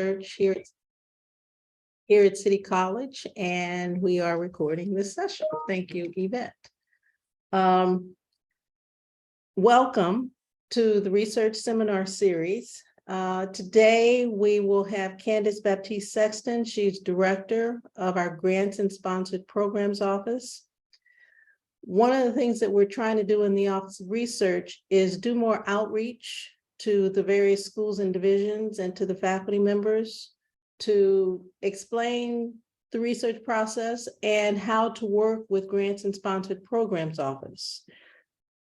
Research here at City College, and we are recording this session. Thank you, Yvette. Welcome to the Research Seminar Series. Today, we will have Candace Baptiste Sexton. She's Director of our Grants and Sponsored Programs Office. One of the things that we're trying to do in the Office of Research is do more outreach to the various schools and divisions and to the faculty members to explain the research process and how to work with Grants and Sponsored Programs Office.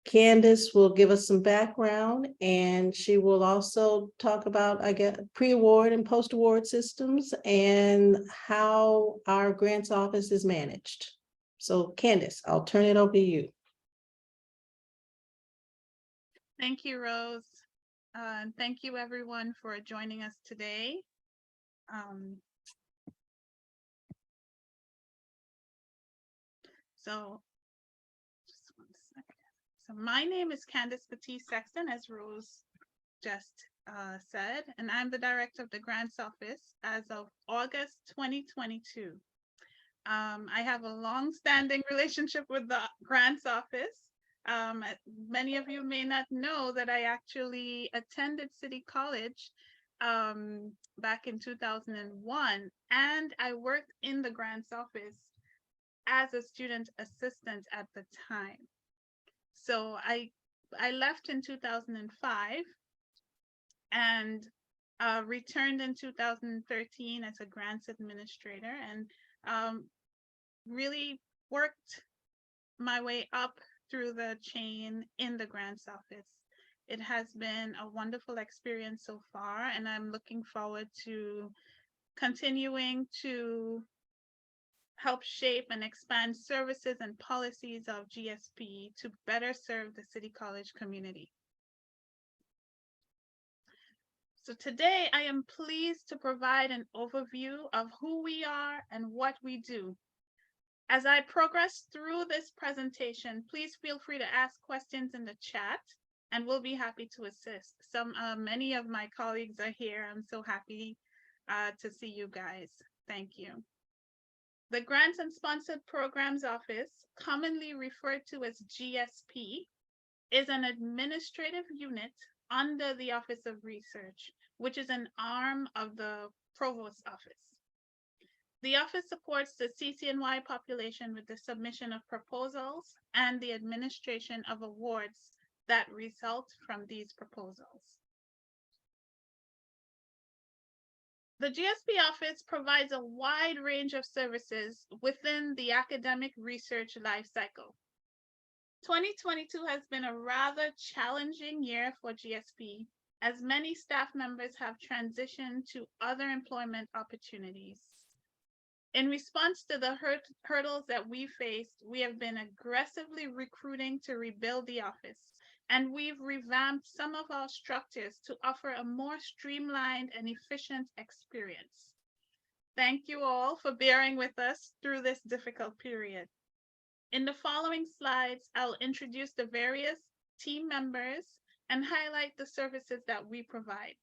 Candace will give us some background, and she will also talk about, I guess, pre-award and post-award systems and how our grants office is managed. So Candace, I'll turn it over to you. Thank you, Rose. And thank you everyone for joining us today. So my name is Candace Baptiste Sexton, as Rose just said, and I'm the Director of the Grants Office as of August 2022. I have a long-standing relationship with the Grants Office. Many of you may not know that I actually attended City College back in 2001, and I worked in the Grants Office as a student assistant at the time. So I left in 2005 and returned in 2013 as a grants administrator, and really worked my way up through the chain in the grants office. It has been a wonderful experience so far, and I'm looking forward to continuing to help shape and expand services and policies of GSP to better serve the City College community. So today I am pleased to provide an overview of who we are and what we do. As I progress through this presentation, please feel free to ask questions in the chat, and we'll be happy to assist. Many of my colleagues are here. I'm so happy to see you guys. Thank you. The Grants and Sponsored Programs Office, commonly referred to as GSP, is an administrative unit under the Office of Research, which is an arm of the Provost's Office. The office supports the CCNY population with the submission of proposals and the administration of awards that result from these proposals. The GSP office provides a wide range of services within the academic research lifecycle. 2022 has been a rather challenging year for GSP, as many staff members have transitioned to other employment opportunities. In response to the hurdles that we faced, we have been aggressively recruiting to rebuild the office, and we've revamped some of our structures to offer a more streamlined and efficient experience. Thank you all for bearing with us through this difficult period. In the following slides, I'll introduce the various team members and highlight the services that we provide.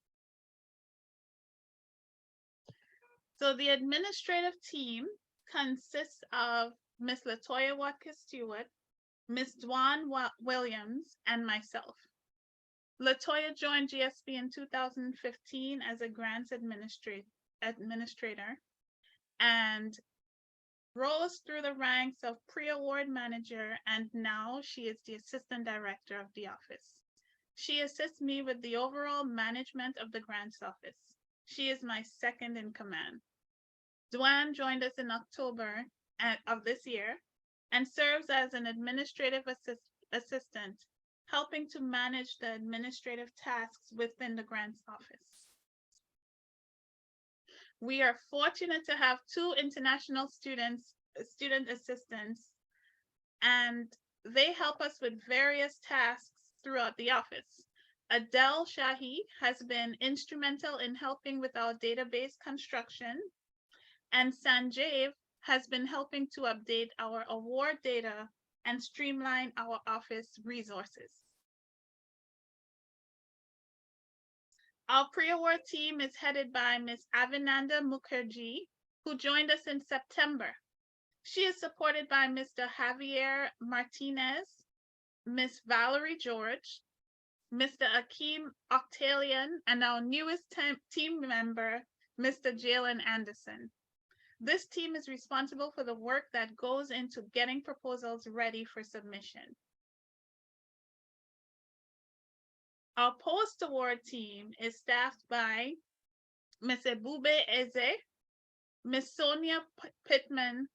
So the administrative team consists of Ms. Latoya Watkins-Stewart, Ms. Dwan Williams, and myself. Latoya joined GSP in 2015 as a grants administrator and rose through the ranks of pre-award manager, and now she is the assistant director of the office. She assists me with the overall management of the grants office. She is my second in command. Dwan joined us in October of this year and serves as an administrative assistant, helping to manage the administrative tasks within the grants office. We are fortunate to have two international student assistants, and they help us with various tasks throughout the office. Adele Shahi has been instrumental in helping with our database construction, and Sanjeev has been helping to update our award data and streamline our office resources. Our pre-award team is headed by Ms. Avinanda Mukherjee, who joined us in September. She is supported by Mr. Javier Martinez, Ms. Valerie George, Mr. Akeem Octalian, and our newest team member, Mr. Jalen Anderson. This team is responsible for the work that goes into getting proposals ready for submission. Our post-award team is staffed by Ms. Ebube Eze, Ms. Sonia Pittman,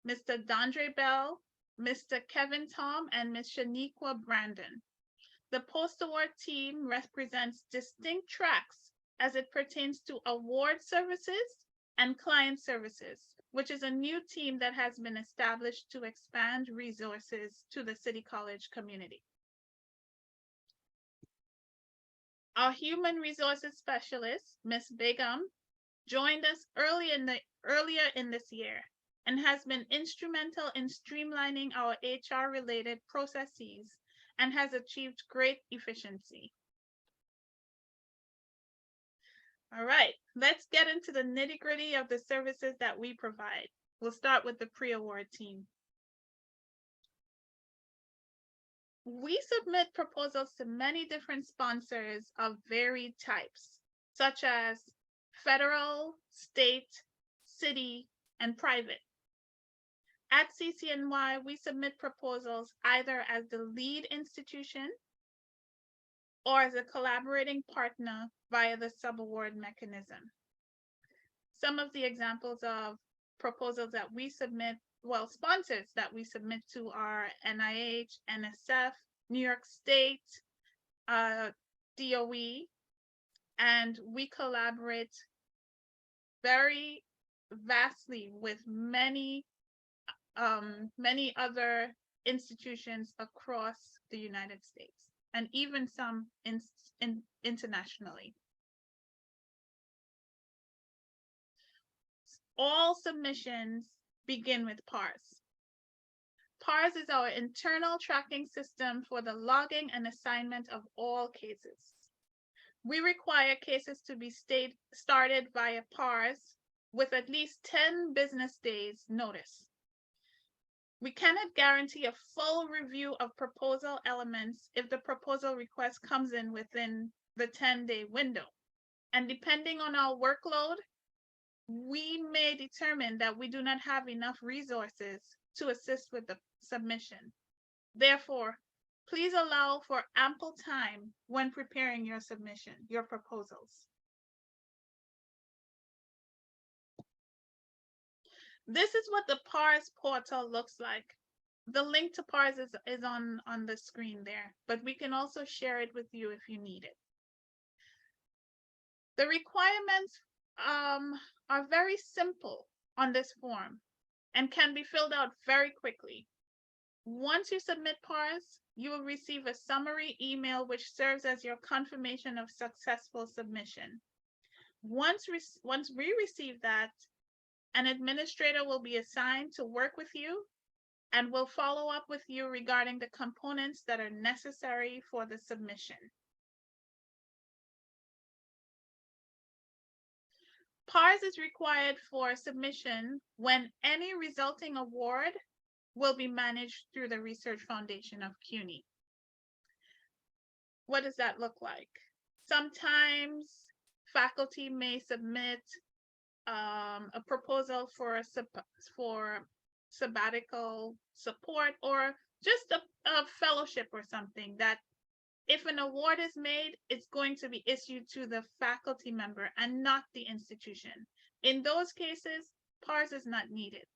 Mr. Dondre Bell, Mr. Kevin Tom, and Ms. Shaniqua Brandon. The post-award team represents distinct tracks as it pertains to award services and client services, which is a new team that has been established to expand resources to the City College community. Our human resources specialist, Ms. Begum, joined us earlier in this year and has been instrumental in streamlining our HR-related processes and has achieved great efficiency. All right, let's get into the nitty-gritty of the services that we provide. We'll start with the pre-award team. We submit proposals to many different sponsors of varied types, such as federal, state, city, and private. At CCNY, we submit proposals either as the lead institution or as a collaborating partner via the subaward mechanism. Some of the examples of proposals that we submit, well, sponsors that we submit to are NIH, NSF, New York State, DOE, and we collaborate very vastly with many other institutions across the United States, and even some internationally. All submissions begin with PARS. PARS is our internal tracking system for the logging and assignment of all cases. We require cases to be started via PARS with at least 10 business days notice. We cannot guarantee a full review of proposal elements if the proposal request comes in within the 10-day window. And depending on our workload, we may determine that we do not have enough resources to assist with the submission. Therefore, please allow for ample time when preparing your submission, your proposals. This is what the PARS portal looks like. The link to PARS is on the screen there, but we can also share it with you if you need it. The requirements are very simple on this form and can be filled out very quickly. Once you submit PARS, you will receive a summary email which serves as your confirmation of successful submission. Once we receive that, an administrator will be assigned to work with you and will follow up with you regarding the components that are necessary for the submission. PARS is required for submission when any resulting award will be managed through the Research Foundation of CUNY. What does that look like? Sometimes faculty may submit a proposal for sabbatical support or just a fellowship or something that if an award is made, it's going to be issued to the faculty member and not the institution. In those cases, PARS is not needed.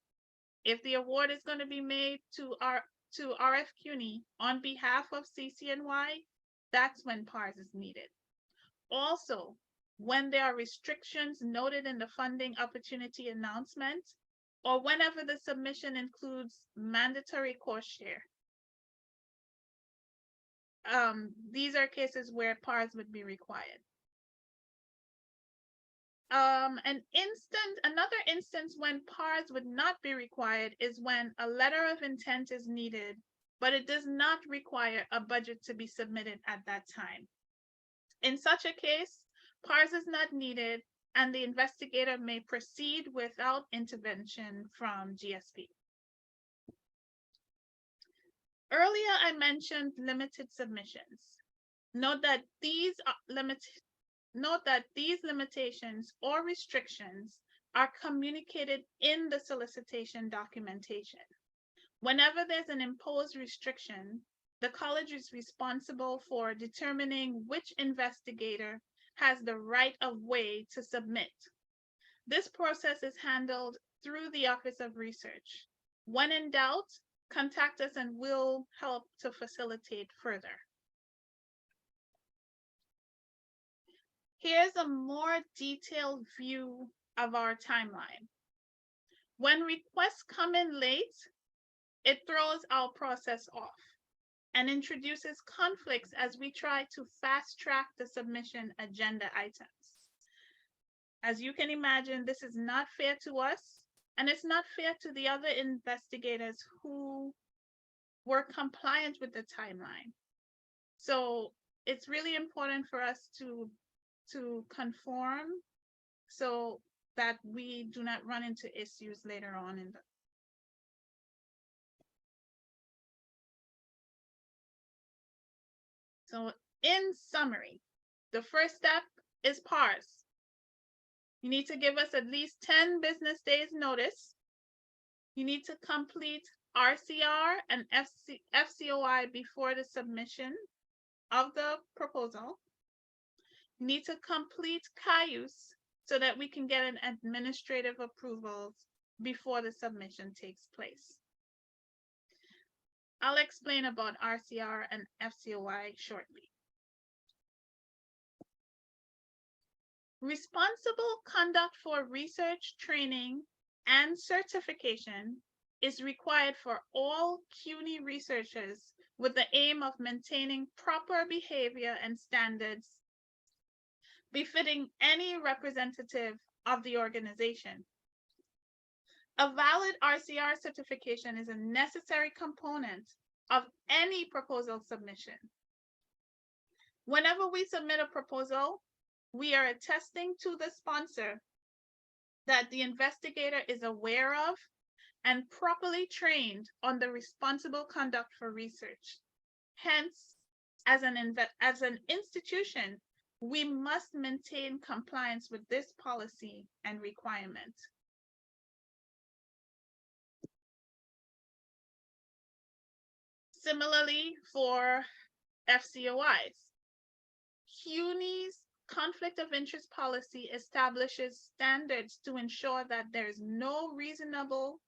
If the award is going to be made to RF CUNY on behalf of CCNY, that's when PARS is needed. Also, when there are restrictions noted in the funding opportunity announcement, or whenever the submission includes mandatory course share. These are cases where PARS would be required. Another instance when PARS would not be required is when a letter of intent is needed, but it does not require a budget to be submitted at that time. In such a case, PARS is not needed, and the investigator may proceed without intervention from GSP. Earlier, I mentioned limited submissions. Note that these limitations or restrictions are communicated in the solicitation documentation. Whenever there's an imposed restriction, the college is responsible for determining which investigator has the right of way to submit. This process is handled through the Office of Research. When in doubt, contact us and we'll help to facilitate further. Here's a more detailed view of our timeline. When requests come in late, it throws our process off and introduces conflicts as we try to fast track the submission agenda items. As you can imagine, this is not fair to us, and it's not fair to the other investigators who were compliant with the timeline. So it's really important for us to conform so that we do not run into issues later on in the. So in summary, the first step is PARS. You need to give us at least 10 business days notice. You need to complete RCR and FCOI before the submission of the proposal. You need to complete CAIUS so that we can get an administrative approval before the submission takes place. I'll explain about RCR and FCOI shortly. Responsible conduct for research, training, and certification is required for all CUNY researchers with the aim of maintaining proper behavior and standards befitting any representative of the organization. A valid RCR certification is a necessary component of any proposal submission. Whenever we submit a proposal, we are attesting to the sponsor that the investigator is aware of and properly trained on the responsible conduct for research. Hence, as an institution, we must maintain compliance with this policy and requirement. Similarly, for FCOIs, CUNY's conflict of interest policy establishes standards to ensure that there is no reasonable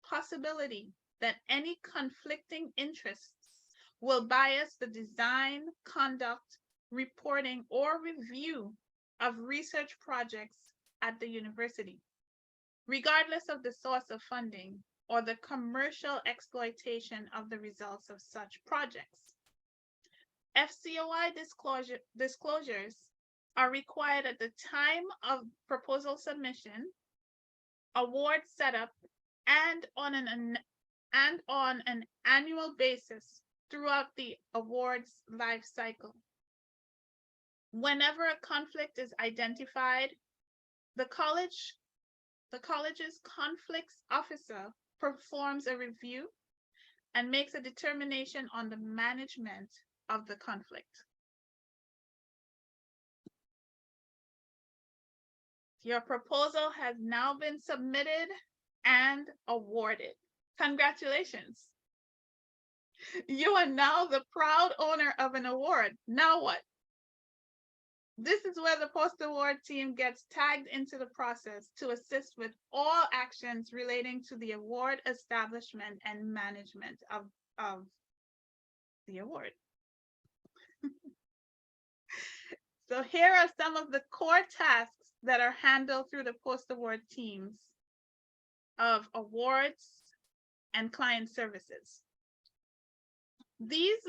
possibility that any conflicting interests will bias the design, conduct, reporting, or review of research projects at the university, regardless of the source of funding or the commercial exploitation of the results of such projects. FCOI disclosures are required at the time of proposal submission, award setup, and on an annual basis throughout the awards life cycle. Whenever a conflict is identified, the college's conflicts officer performs a review and makes a determination on the management of the conflict. Your proposal has now been submitted and awarded. Congratulations. You are now the proud owner of an award. Now what? This is where the post-award team gets tagged into the process to assist with all actions relating to the award establishment and management of the award. So here are some of the core tasks that are handled through the post-award teams of awards and client services. These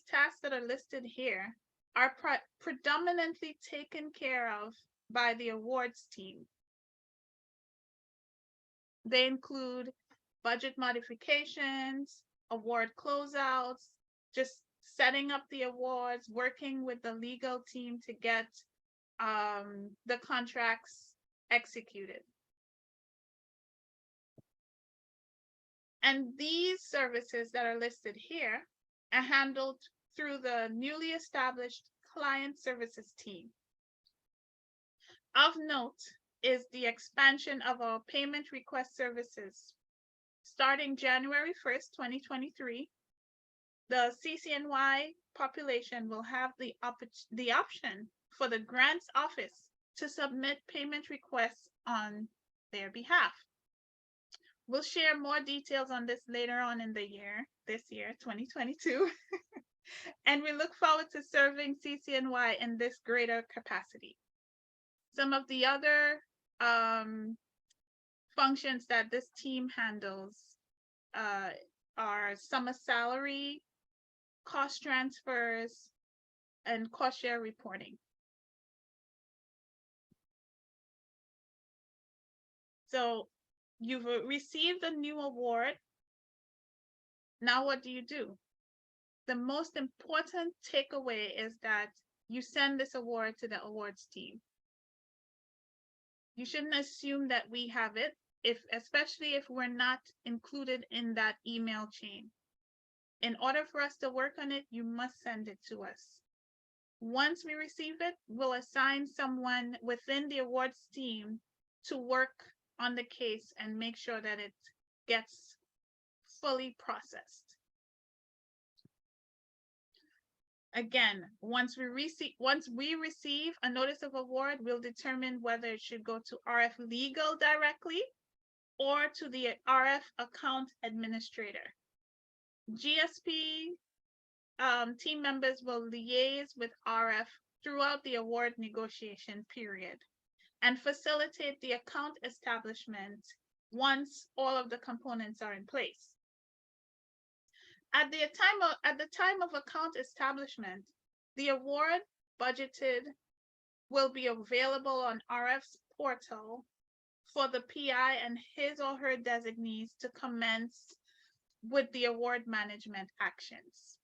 tasks that are listed here are predominantly taken care of by the awards team. They include budget modifications, award closeouts, just setting up the awards, working with the legal team to get the contracts executed. And these services that are listed here are handled through the newly established client services team. Of note is the expansion of our payment request services. Starting January 1st, 2023, the CCNY population will have the option for the grants office to submit payment requests on their behalf. We'll share more details on this later on in the year, this year, 2022. And we look forward to serving CCNY in this greater capacity. Some of the other functions that this team handles are summer salary, cost transfers, and cost share reporting. So you've received a new award. Now what do? The most important takeaway is that you send this award to the awards team. You shouldn't assume that we have it, especially if we're not included in that email chain. In order for us to work on it, you must send it to us. Once we receive it, we'll assign someone within the awards team to work on the case and make sure that it gets fully processed. Again, once we receive a notice of award, we'll determine whether it should go to RF Legal directly or to the RF Account Administrator. GSP team members will liaise with RF throughout the award negotiation period and facilitate the account establishment once all of the components are in place. At the time of account establishment, the award budgeted will be available on RF's portal for the PI and his or her designees to commence with the award management actions.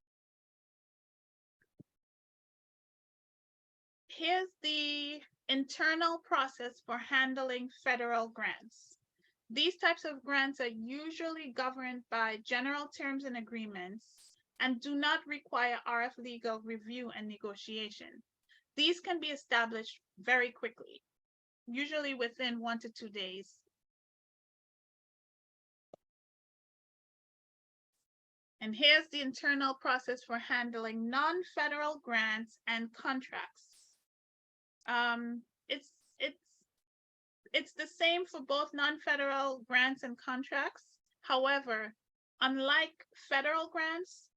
Here's the internal process for handling federal grants. These types of grants are usually governed by general terms and agreements and do not require RF Legal review and negotiation. These can be established very quickly, usually within 1 to 2 days. And here's the internal process for handling non-federal grants and contracts. It's the same for both non-federal grants and contracts. However, unlike federal grants,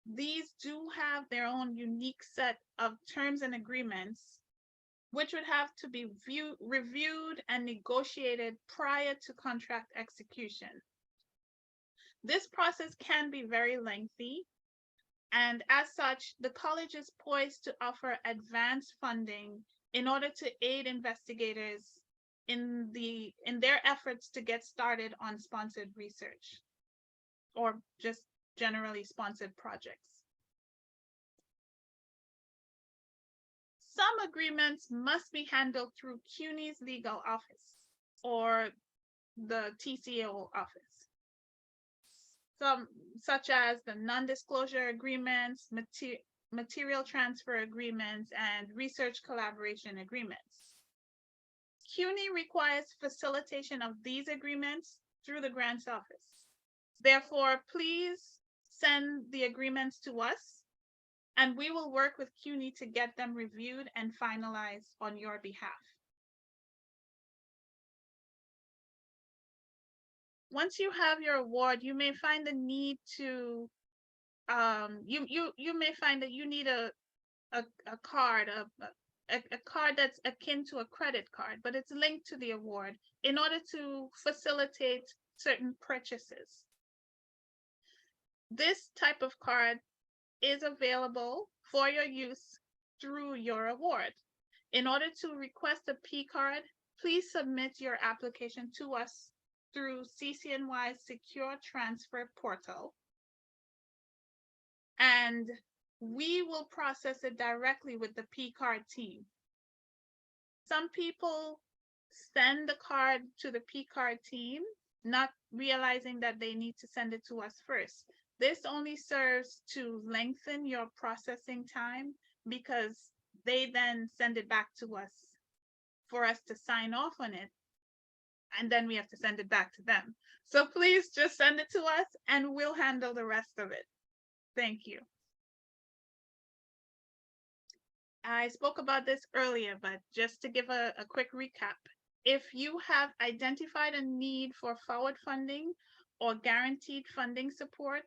these do have their own unique set of terms and agreements, which would have to be reviewed and negotiated prior to contract execution. This process can be very lengthy, and as such, the college is poised to offer advanced funding in order to aid investigators in their efforts to get started on sponsored research or just generally sponsored projects. Some agreements must be handled through CUNY's legal office or the TCO office. Some, such as the non-disclosure agreements, material transfer agreements, and research collaboration agreements. CUNY requires facilitation of these agreements through the grants office. Therefore, please send the agreements to us, and we will work with CUNY to get them reviewed and finalized on your behalf. Once you have your award, you may find the need to, you may find that you need a card, a card that's akin to a credit card, but it's linked to the award in order to facilitate certain purchases. This type of card is available for your use through your award. In order to request a P card, please submit your application to us through CCNY's Secure Transfer Portal, and we will process it directly with the P card team. some people send the card to the P-card team, not realizing that they need to send it to us first. This only serves to lengthen your processing time because they then send it back to us for us to sign off on it. And then we have to send it back to them. So please just send it to us and we'll handle the rest of it. Thank you. I spoke about this earlier, but just to give a quick recap, if you have identified a need for forward funding or guaranteed funding support,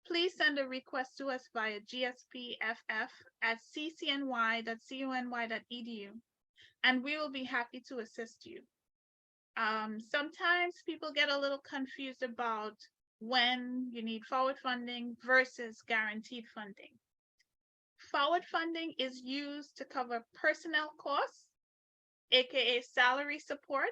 please send a request to us via gspff@ccny.cony.edu, and we will be happy to assist you. Sometimes people get a little confused about when you need forward funding versus guaranteed funding. Forward funding is used to cover personnel costs, aka salary support,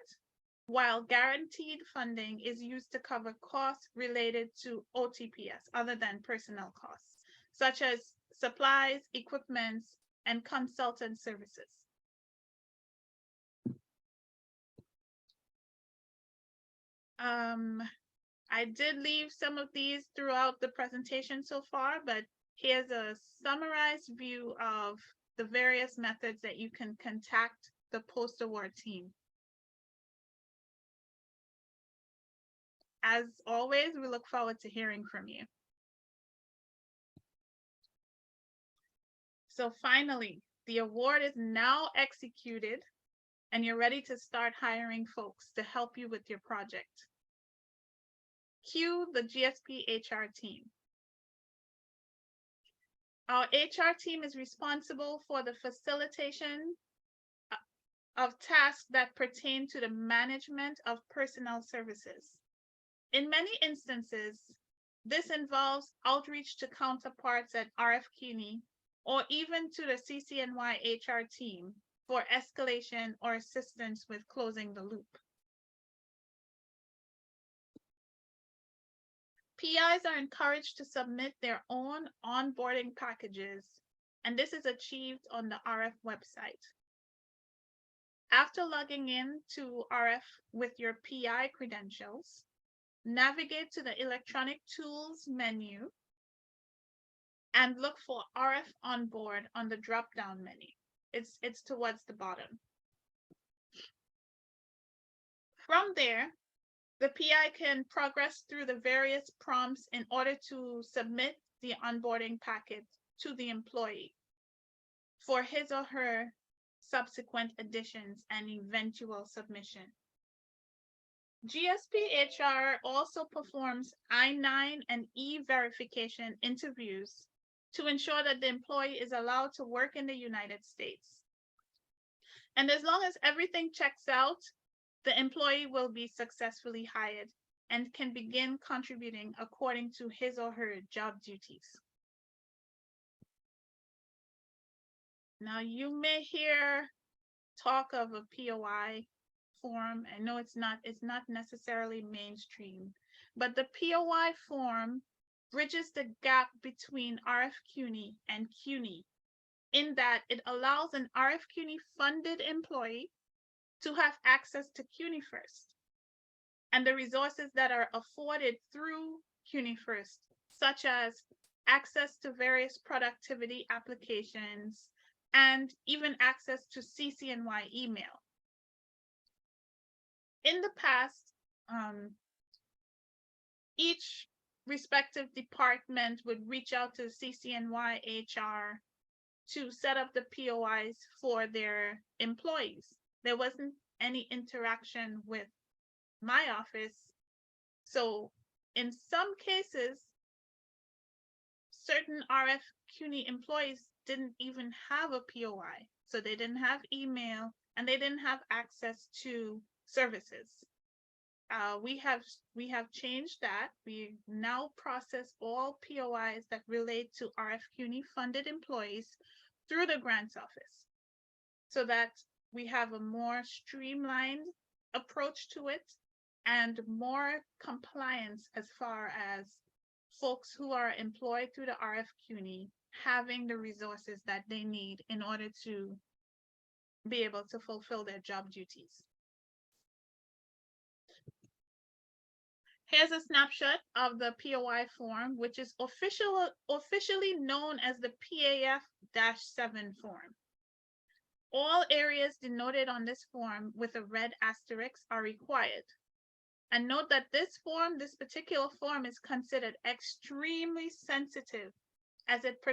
while guaranteed funding is used to cover costs related to OTPS other than personnel costs, such as supplies, equipment, and consultant services. I did leave some of these throughout the presentation so far, but here's a summarized view of the various methods that you can contact the post-award team. As always, we look forward to hearing from you. So finally, the award is now executed and you're ready to start hiring folks to help you with your project. Cue the GSP HR team. Our HR team is responsible for the facilitation of tasks that pertain to the management of personnel services. In many instances, this involves outreach to counterparts at RF CUNY or even to the CCNY HR team for escalation or assistance with closing the loop. PIs are encouraged to submit their own onboarding packages, and this is achieved on the RF website. After logging in to RF with your PI credentials, navigate to the electronic tools menu and look for RF Onboard on the drop-down menu. It's towards the bottom. From there, the PI can progress through the various prompts in order to submit the onboarding packet to the employee for his or her subsequent additions and eventual submission. GSP HR also performs I-9 and E-verification interviews to ensure that the employee is allowed to work in the United States. And as long as everything checks out, the employee will be successfully hired and can begin contributing according to his or her job duties. Now, you may hear talk of a POI form. I know it's not necessarily mainstream, but the POI form bridges the gap between RF CUNY and CUNY in that it allows an RF CUNY funded employee to have access to CUNY First and the resources that are afforded through CUNY First, such as access to various productivity applications and even access to CCNY email. In the past, each respective department would reach out to CCNY HR to set up the POIs for their employees. There wasn't any interaction with my office. So in some cases, certain RF CUNY employees didn't even have a POI. So they didn't have email and they didn't have access to services. We have changed that. We now process all POIs that relate to RF CUNY funded employees through the grants office so that we have a more streamlined approach to it and more compliance as far as folks who are employed through the RF CUNY having the resources that they need in order to be able to fulfill their job duties. Here's a snapshot of the POI form, which is officially known as the PAF-7 form. All areas denoted on this form with a red asterisk are required. And note that this particular form is considered extremely sensitive as it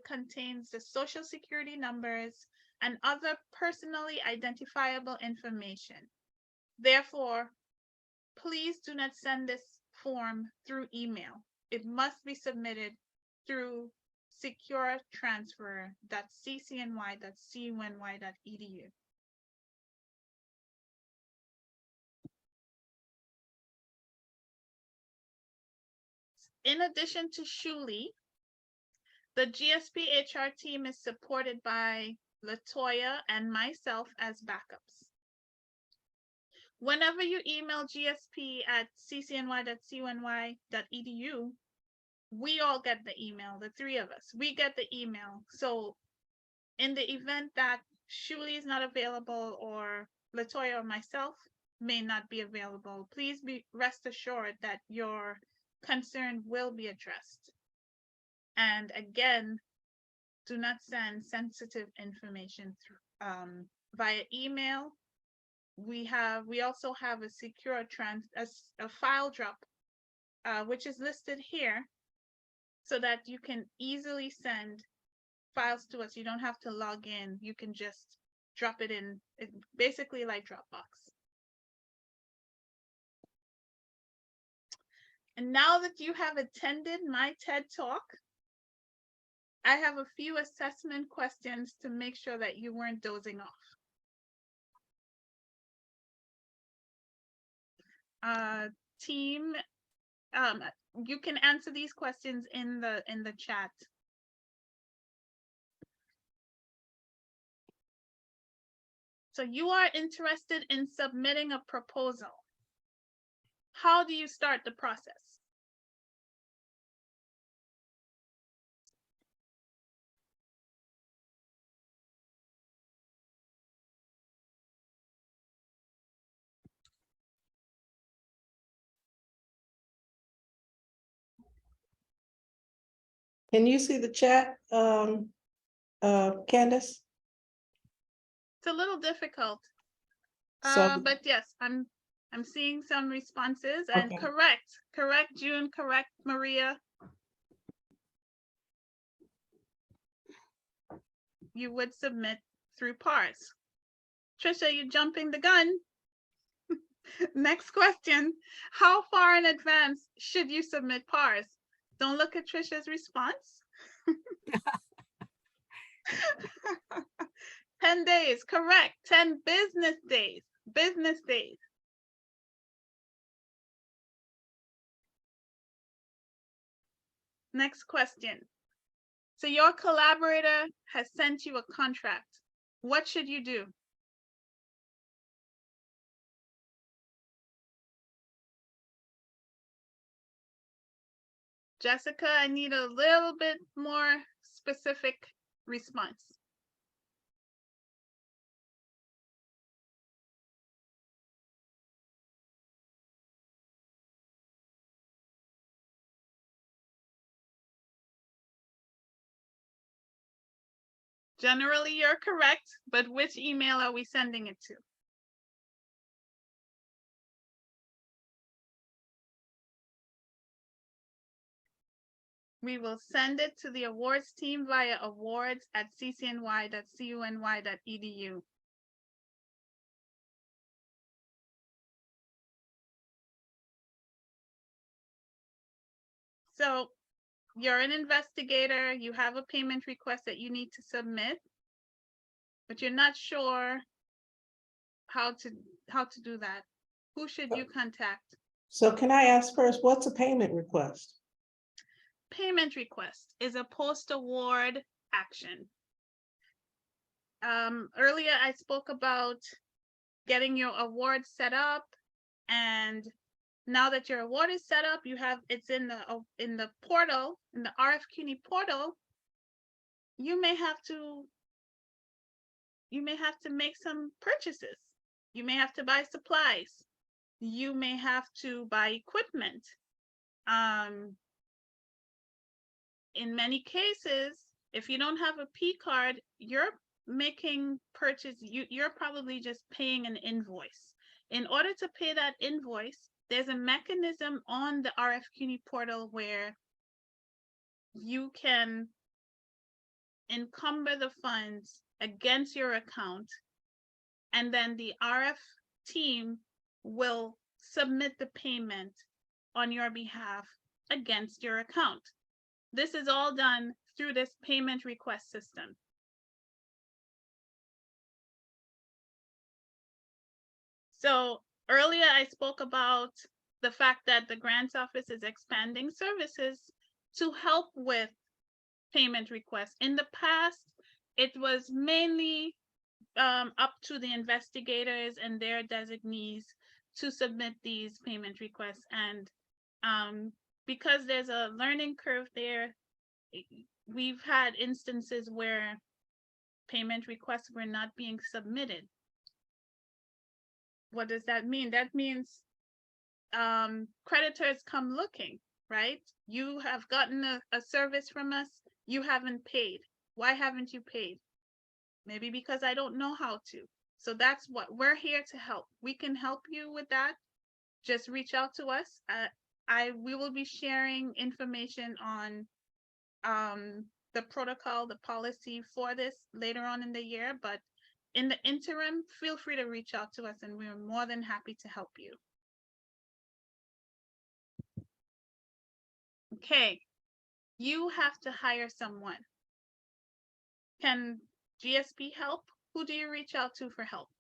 contains the social security numbers and other personally identifiable information. Therefore, please do not send this form through email. It must be submitted through securetransfer.ccny.cuny.edu. In addition to Shuli, the GSP HR team is supported by Latoya and myself as backups. Whenever you email gsp@ccny.cuny.edu, we all get the email, the three of us. We get the email. So in the event that Shuli is not available or Latoya or myself may not be available, please rest assured that your concern will be addressed. And again, do not send sensitive information through, via email. We also have a secure a file drop, which is listed here, so that you can easily send files to us. You don't have to log in. You can just drop it in. It's basically like Dropbox. And now that you have attended my TED Talk, I have a few assessment questions to make sure that you weren't dozing off. Team, you can answer these questions in the chat. So you are interested in submitting a proposal. How do you start the process? Can you see the chat, Candace? It's a little difficult, So, but yes, I'm seeing some responses, and okay. correct June, correct Maria. You would submit through PARS. Trisha, you're jumping the gun. Next question. How far in advance should you submit PARS? Don't look at Trisha's response. 10 days, correct. 10 business days. Business days. Next question. So your collaborator has sent you a contract. What should you do? Jessica, I need a little bit more specific response. Generally, you're correct, but which email are we sending it to? We will send it to the awards team via awards@ccny.cuny.edu. So you're an investigator, you have a payment request that you need to submit, but you're not sure how to do that. Who should you contact? So can I ask first, what's a payment request? Payment request is a post-award action. Earlier I spoke about getting your award set up, and now that your award is set up, it's in the portal, in the RF CUNY portal. You may have to you may have to make some purchases. You may have to buy supplies. You may have to buy equipment. In many cases, if you don't have a P card, you're making purchase, you're probably just paying an invoice. In order to pay that invoice, there's a mechanism on the RF CUNY portal where you can encumber the funds against your account, and then the RF team will submit the payment on your behalf against your account. This is all done through this payment request system. So earlier I spoke about the fact that the grants office is expanding services to help with payment requests. In the past, it was mainly up to the investigators and their designees to submit these payment requests. And because there's a learning curve there, we've had instances where payment requests were not being submitted. What does that mean? That means creditors come looking, right? You have gotten a service from us, you haven't paid. Why haven't you paid? Maybe because I don't know how to. So that's what we're here to help. We can help you with that. Just reach out to us. We will be sharing information on the protocol, the policy for this later on in the year, but in the interim, feel free to reach out to us and we're more than happy to help you. Okay, you have to hire someone. Can GSP help? Who do you reach out to for help?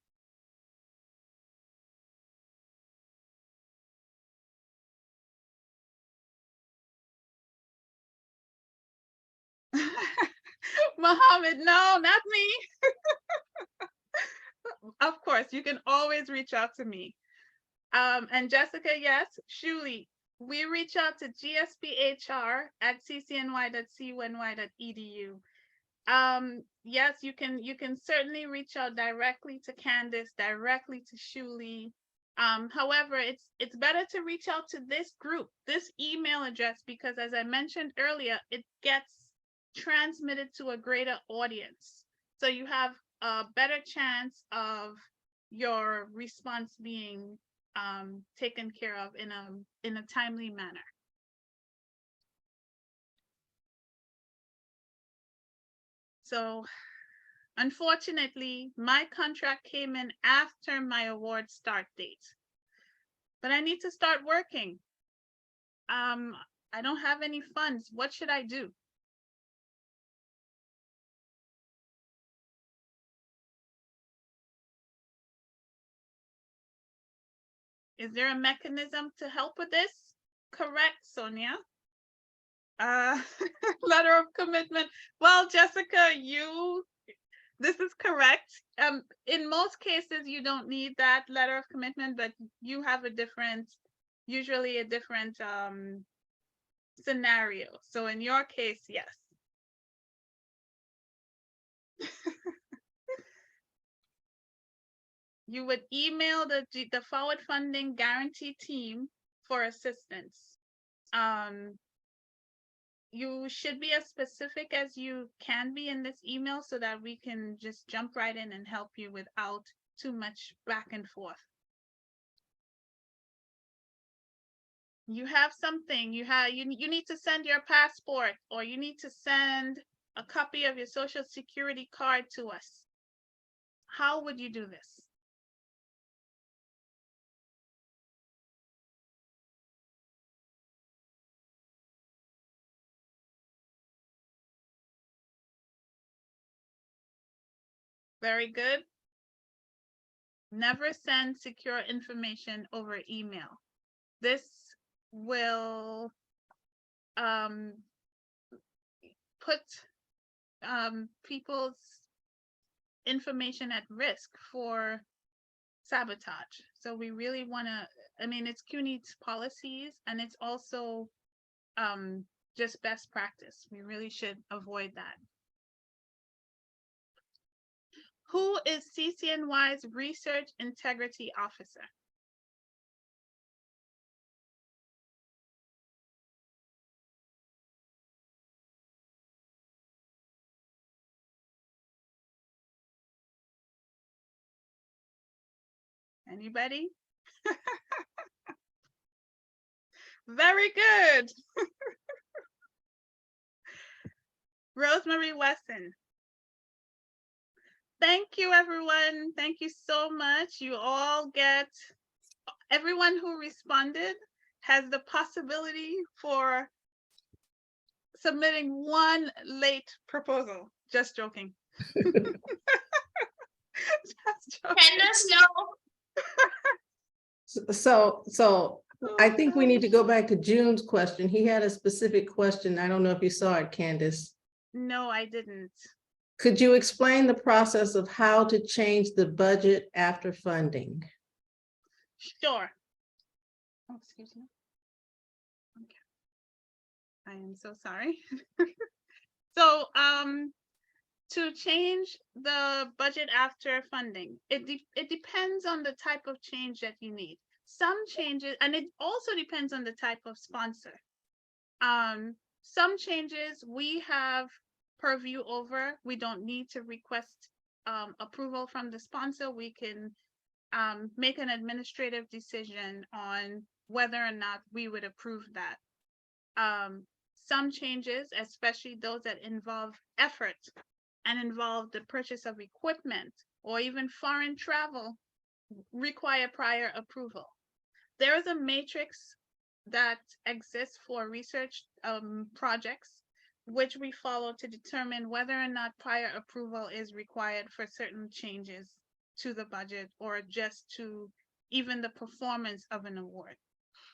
Mohammed, no, not me. Of course, you can always reach out to me. And Jessica, yes, Shuli, we reach out to gsphr@ccny.cuny.edu. Yes, you can certainly reach out directly to Candace, directly to Shuli. However, it's better to reach out to this group, this email address, because as I mentioned earlier, it gets transmitted to a greater audience. So you have a better chance of your response being taken care of in a timely manner. So unfortunately, my contract came in after my award start date, but I need to start working. I don't have any funds. What should I do? Is there a mechanism to help with this? Correct, Sonia. Letter of commitment. Well, Jessica, this is correct. In most cases, you don't need that letter of commitment, but you have usually a different scenario. So in your case, yes. You would email the forward funding guarantee team for assistance. You should be as specific as you can be in this email so that we can just jump right in and help you without too much back and forth. You have something, you need to send your passport, or you need to send a copy of your social security card to us. How would you do this? Very good. Never send secure information over email. This will put people's information at risk for sabotage. So we really want to, I mean, it's CUNY's policies, and it's also just best practice. We really should avoid that. Who is CCNY's Research Integrity Officer? Anybody? Very good. Rosemary Wesson. Thank you, everyone. Thank you so much. You all get, everyone who responded has the possibility for submitting one late proposal. Just joking. Just joking. Candace, no. So I think we need to go back to June's question. He had a specific question. I don't know if you saw it, Candace. No, I didn't. Could you explain the process of how to change the budget after funding? Sure. Oh, excuse me. Okay. I am so sorry. So, to change the budget after funding, it depends on the type of change that you need. Some changes, and it also depends on the type of sponsor. Some changes we have purview over. We don't need to request approval from the sponsor. We can make an administrative decision on whether or not we would approve that. Some changes, especially those that involve effort and involve the purchase of equipment or even foreign travel, require prior approval. There is a matrix that exists for research projects, which we follow to determine whether or not prior approval is required for certain changes to the budget or just to even the performance of an award.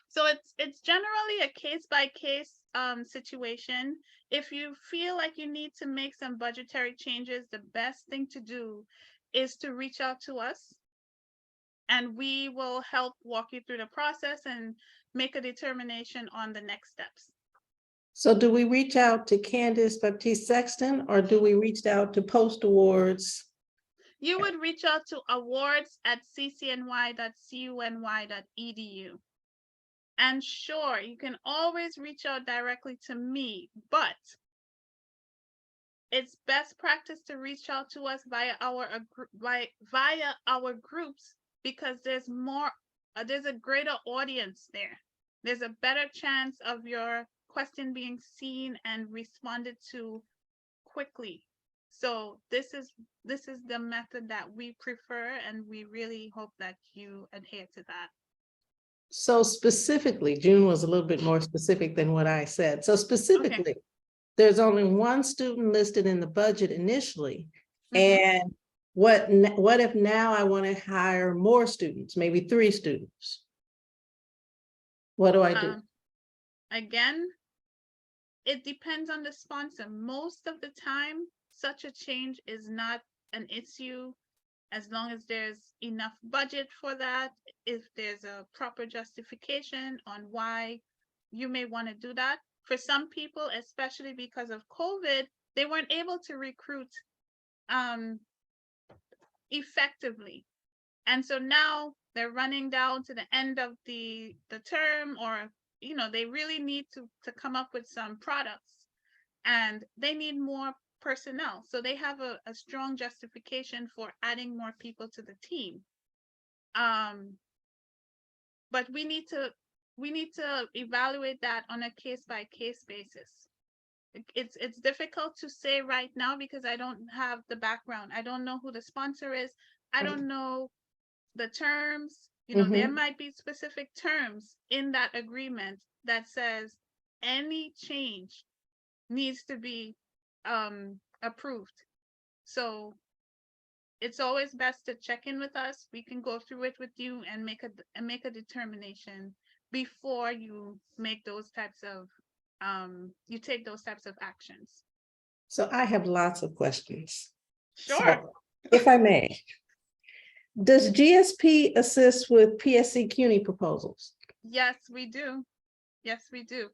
So it's generally a case-by-case situation. If you feel like you need to make some budgetary changes, the best thing to do is to reach out to us, and we will help walk you through the process and make a determination on the next steps. So do we reach out to Candace Baptiste Sexton, or do we reach out to Post Awards? You would reach out to awards@ccny.cuny.edu. And sure, you can always reach out directly to me, but it's best practice to reach out to us via our groups, because there's a greater audience there. There's a better chance of your question being seen and responded to quickly. So this is the method that we prefer, and we really hope that you adhere to that. So specifically, June was a little bit more specific than what I said. So specifically, there's only one student listed in the budget initially. And what if now I want to hire more students, maybe 3 students? What do I do? Again, it depends on the sponsor. Most of the time, such a change is not an issue as long as there's enough budget for that, if there's a proper justification on why you may want to do that. For some people, especially because of COVID, they weren't able to recruit effectively. And so now they're running down to the end of the term, or they really need to come up with some products, and they need more personnel. So they have a strong justification for adding more people to the team. But we need to evaluate that on a case-by-case basis. It's difficult to say right now because I don't have the background. I don't know who the sponsor is. I don't know the terms. There might be specific terms in that agreement that says any change needs to be approved. So it's always best to check in with us. We can go through it with you and make a determination before you make those types of you take those types of actions. So I have lots of questions. Sure. So, if I may, does GSP assist with PSC CUNY proposals? Yes, we do. Yes, we do.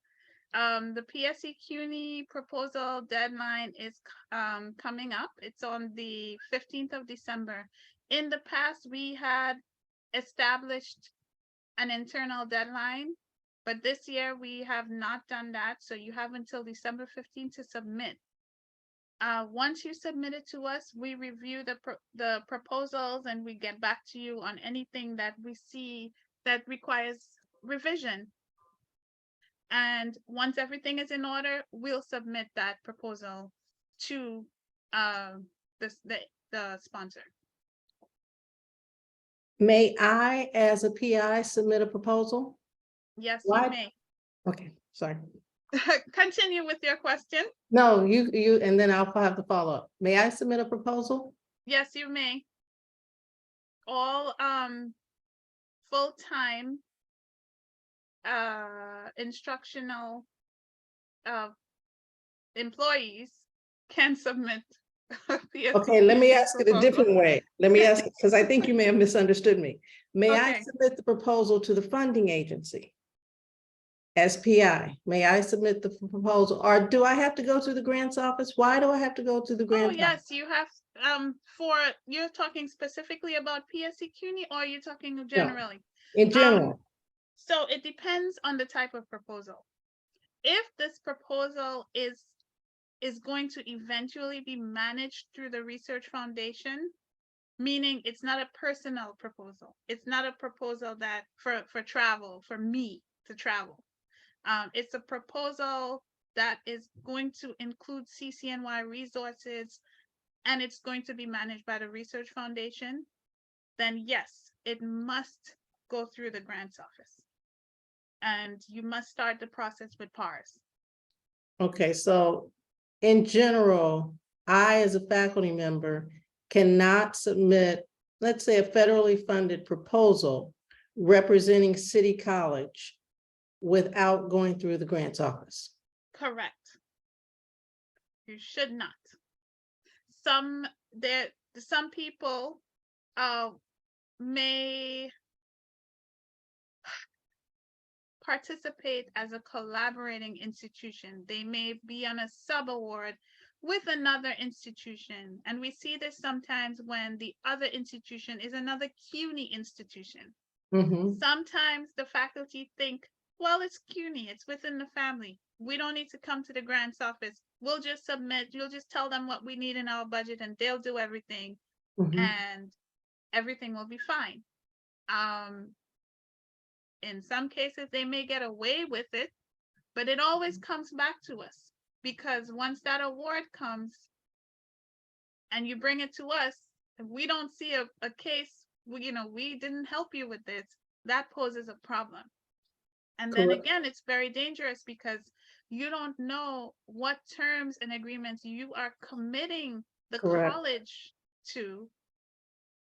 The PSE CUNY proposal deadline is coming up. It's on the 15th of December. In the past, we had established an internal deadline, but this year we have not done that. So you have until December 15th to submit. Once you submit it to us, we review the proposals and we get back to you on anything that we see that requires revision. And once everything is in order, we'll submit that proposal to the sponsor. May I, as a PI, submit a proposal? Yes, Why? you may. Okay, sorry. Continue with your question. No, you, and then I'll have the follow-up. May I submit a proposal? Yes, you may. All full-time instructional employees can submit a PSE Okay, let me CUNY ask it a proposal. different way. Let me ask, because I think you may have misunderstood me. May I Okay. submit the proposal to the funding agency? As PI, may I submit the proposal, or do I have to go to the grants office? Why do I have to go to the Oh, grants office? yes, you have, you're talking specifically about PSE CUNY, or you're talking generally? In general, So it depends on the type of proposal. If this proposal is going to eventually be managed through the Research Foundation, meaning it's not a personal proposal. It's not a proposal that for travel, for me to travel. It's a proposal that is going to include CCNY resources, and it's going to be managed by the Research Foundation. Then yes, it must go through the grants office. And you must start the process with PARS. okay, so in general, I, as a faculty member, cannot submit, let's say, a federally funded proposal representing City College without going through the grants office. Correct. You should not. Some people may participate as a collaborating institution. They may be on a sub-award with another institution. And we see this sometimes when the other institution is another CUNY institution. Mhm. Sometimes the faculty think, well, it's CUNY, it's within the family. We don't need to come to the grants office. We'll just submit, you'll just tell them what we need in our budget and they'll do everything Mhm. and everything will be fine. In some cases, they may get away with it, but it always comes back to us because once that award comes and you bring it to us, if we don't see a case, we didn't help you with this, that poses a problem. And then Correct. again, it's very dangerous because you don't know what terms and agreements you are committing the Correct. college to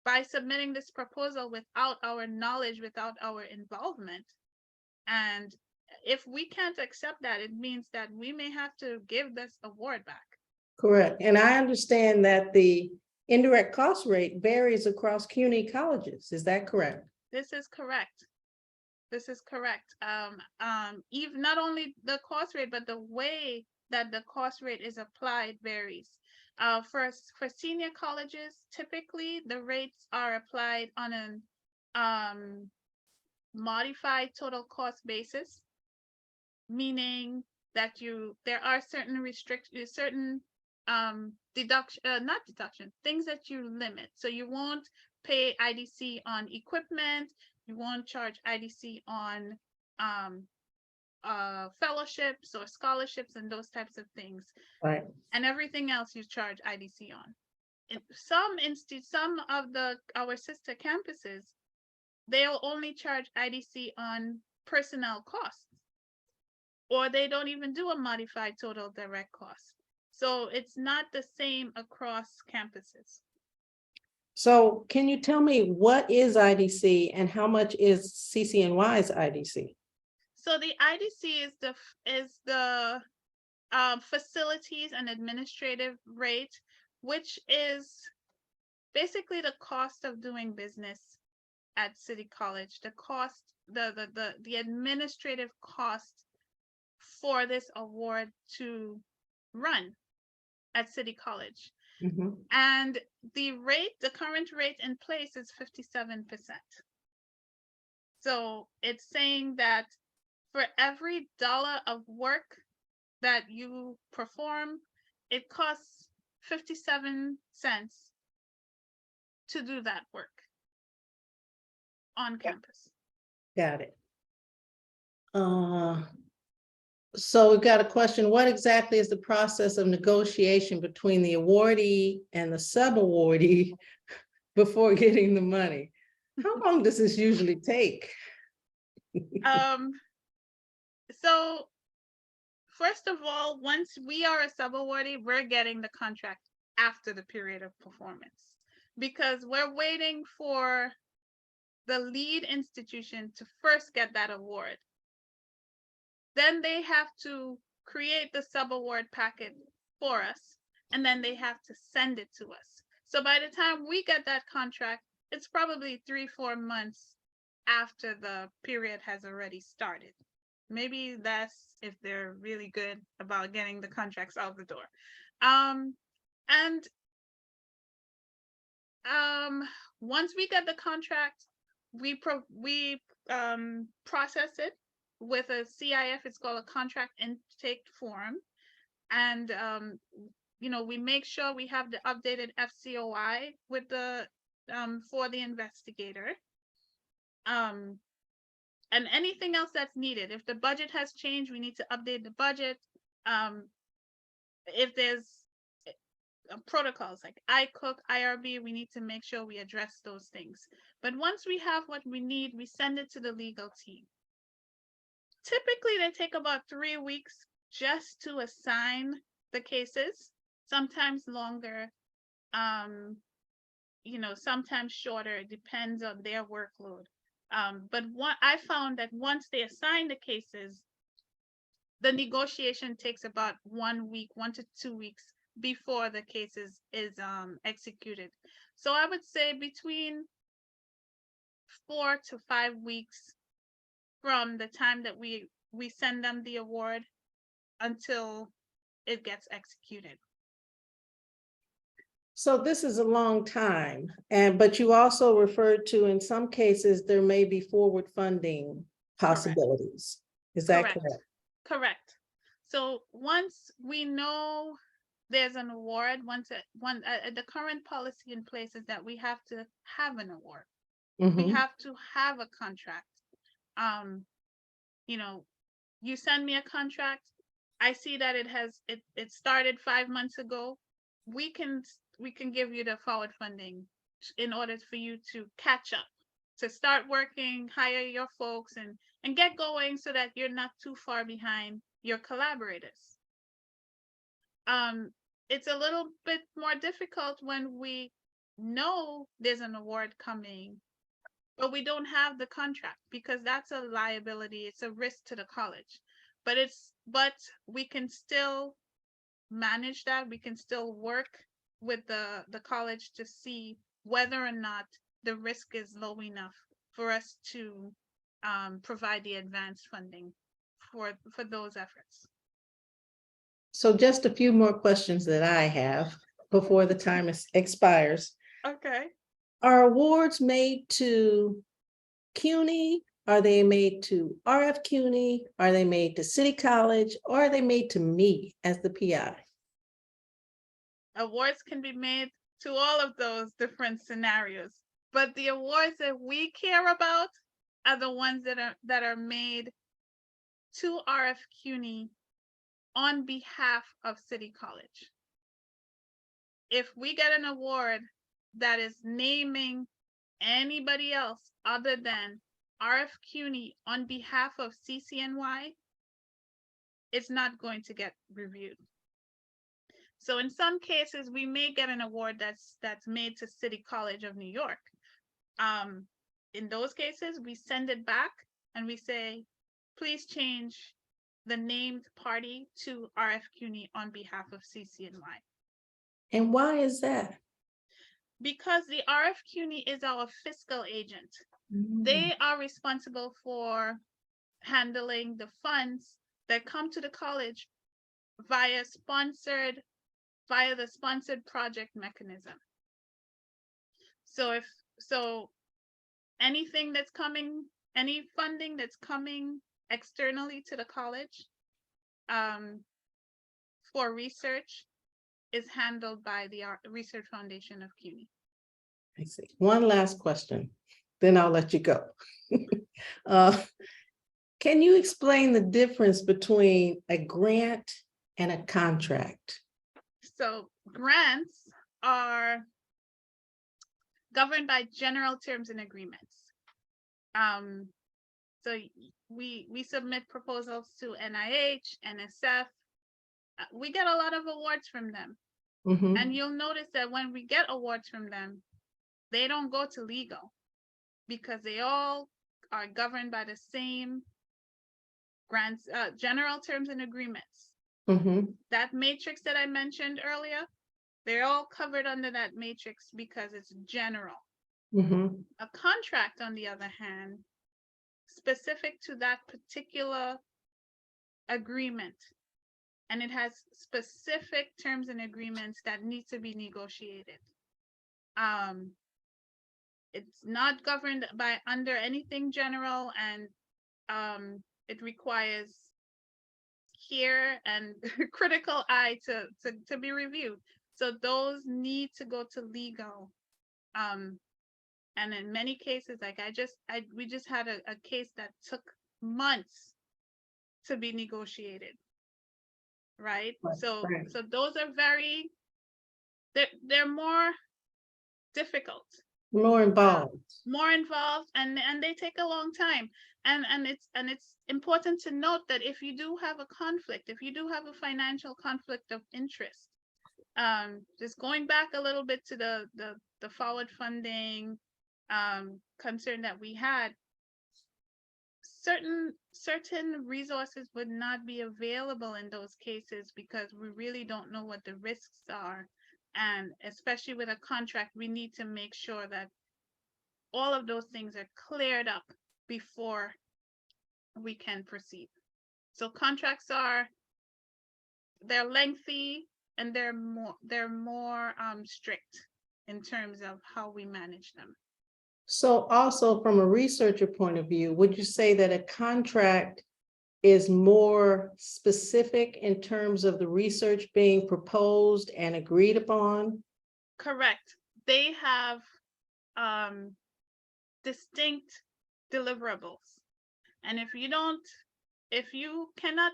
by submitting this proposal without our knowledge, without our involvement. And if we can't accept that, it means that we may have to give this award back. Correct. And I understand that the indirect cost rate varies across CUNY colleges. Is that correct? This is correct. This is correct. Even not only the cost rate, but the way that the cost rate is applied varies. For senior colleges, typically the rates are applied on an modified total cost basis, meaning that there are certain things that you limit. So you won't pay IDC on equipment, you won't charge IDC on fellowships or scholarships and those types of things. Right. And everything else you charge IDC on. In some of our sister campuses, they'll only charge IDC on personnel costs, or they don't even do a modified total direct cost. So it's not the same across campuses. So can you tell me what is IDC and how much is CCNY's IDC? So the IDC is the facilities and administrative rate, which is basically the cost of doing business at City College. The cost, the administrative cost for this award to run at City College. Mhm. And the current rate in place is 57%. So it's saying that for every dollar of work that you perform, it costs 57 cents to do that work on campus. Got it. So we've got a question, what exactly is the process of negotiation between the awardee and the sub-awardee before getting the money? How long does this usually take? Um, so first of all, once we are a sub-awardee, we're getting the contract after the period of performance because we're waiting for the lead institution to first get that award. Then they have to create the sub-award packet for us, and then they have to send it to us. So by the time we get that contract, it's probably 3-4 months after the period has already started. Maybe less if they're really good about getting the contracts out the door. And once we get the contract, we process it with a CIF. It's called a contract intake form, and we make sure we have the updated FCOI with the for the investigator. And anything else that's needed. If the budget has changed, we need to update the budget. If there's protocols like iCook, IRB, we need to make sure we address those things. But once we have what we need, we send it to the legal team. Typically, they take about 3 weeks just to assign the cases, sometimes longer, sometimes shorter. It depends on their workload. But what I found that once they assign the cases, the negotiation takes about 1 week, 1 to 2 weeks before the case is executed. So I would say between 4 to 5 weeks from the time that we send them the award until it gets executed. So this is a long time, but you also referred to in some cases, there may be forward funding possibilities. Is that correct? Correct. So once we know there's an award, the current policy in place is that we have to have an award. We have to have a contract. You send me a contract, I see that it started 5 months ago. We can give you the forward funding in order for you to catch up, to start working, hire your folks and get going so that you're not too far behind your collaborators. It's a little bit more difficult when we know there's an award coming, but we don't have the contract because that's a liability. It's a risk to the college, but we can still manage that. We can still work with the college to see whether or not the risk is low enough for us to provide the advanced funding for those efforts. So just a few more questions that I have before the time expires. Okay. Are awards made to CUNY? Are they made to RF CUNY? Are they made to City College? Or are they made to me as the PI? Awards can be made to all of those different scenarios, but the awards that we care about are the ones that are made to RF CUNY on behalf of City College. If we get an award that is naming anybody else other than RF CUNY on behalf of CCNY, it's not going to get reviewed. So in some cases, we may get an award that's made to City College of New York. In those cases, we send it back and we say, please change the named party to RF CUNY on behalf of CCNY. And why is that? Because the RF CUNY is our fiscal agent. They are responsible for handling the funds that come to the college via the sponsored project mechanism. So anything that's coming, any funding that's coming externally to the college for research is handled by the Research Foundation of CUNY. I see. One last question, then I'll let you go. Can you explain the difference between a grant and a contract? So grants are governed by general terms and agreements. So we submit proposals to NIH, NSF. We get a lot of awards from them. Mhm. And you'll notice that when we get awards from them, they don't go to legal because they all are governed by the same grants, general terms and agreements. Mhm. That matrix that I mentioned earlier, they're all covered under that matrix because it's general. Mhm. A contract, on the other hand, specific to that particular agreement, and it has specific terms and agreements that need to be negotiated. It's not governed by under anything general, and it requires care and critical eye to be reviewed. So those need to go to legal. And in many cases, like we just had a case that took months to be negotiated. Right. Right, So right. so those are they're more difficult, More involved. and they take a long time. And it's important to note that if you do have a conflict, if you do have a financial conflict of interest, just going back a little bit to the forward funding concern that we had, certain resources would not be available in those cases because we really don't know what the risks are. And especially with a contract, we need to make sure that all of those things are cleared up before we can proceed. So contracts they're lengthy, and they're more strict in terms of how we manage them. So also from a researcher point of view, would you say that a contract is more specific in terms of the research being proposed and agreed upon? Correct. They have distinct deliverables. And if you cannot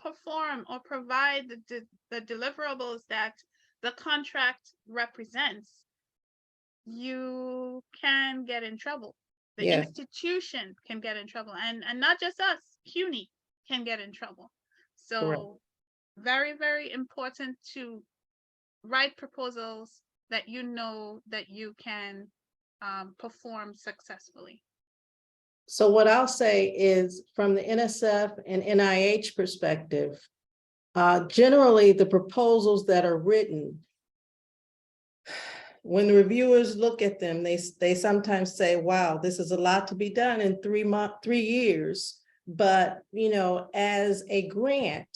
perform or provide the deliverables that the contract represents, you can get in trouble. The Yes. institution can get in trouble, and not just us, CUNY can get in trouble. So Correct. very, very important to write proposals that you know that you can perform successfully. So what I'll say is from the NSF and NIH perspective, generally the proposals that are written, when the reviewers look at them, they sometimes say, wow, this is a lot to be done in 3 years. But, as a grant,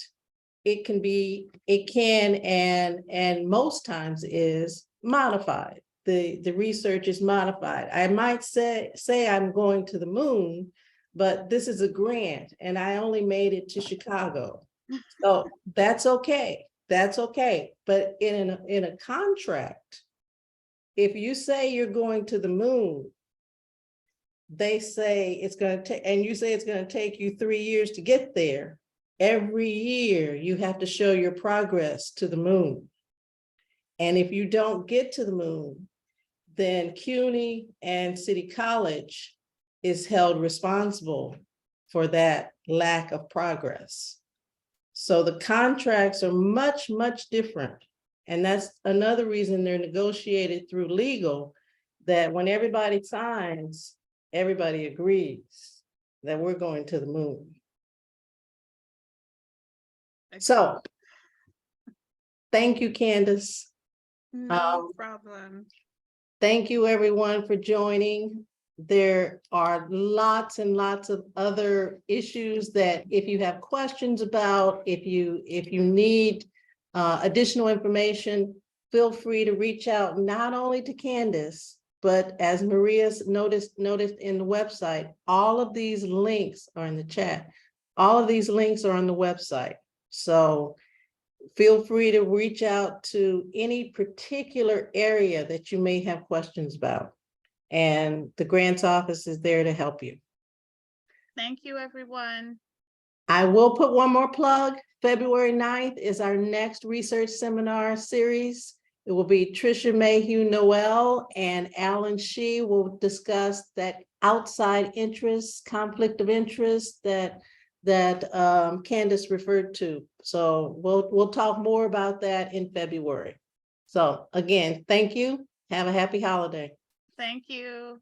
it can and most times is modified. The research is modified. I might say I'm going to the moon, but this is a grant and I only made it to Chicago. So that's okay. That's okay. But in a contract, if you say you're going to the moon, they say it's going to take, and you say it's going to take you 3 years to get there. Every year you have to show your progress to the moon. And if you don't get to the moon, then CUNY and City College is held responsible for that lack of progress. So the contracts are much, much different. And that's another reason they're negotiated through legal, that when everybody signs, everybody agrees that we're going to the moon. So thank you, Candace. No problem. Thank you everyone for joining. There are lots and lots of other issues that if you have questions about, if you need additional information, feel free to reach out not only to Candace, but as Maria's noticed in the website, all of these links are in the chat. All of these links are on the website. So feel free to reach out to any particular area that you may have questions about. And the grants office is there to help you. Thank you, everyone. I will put one more plug. February 9th is our next research seminar series. It will be Tricia Mayhew Noel and Alan Shee will discuss that outside interest, conflict of interest that Candace referred to. So we'll talk more about that in February. So again, thank you. Have a happy holiday. Thank you.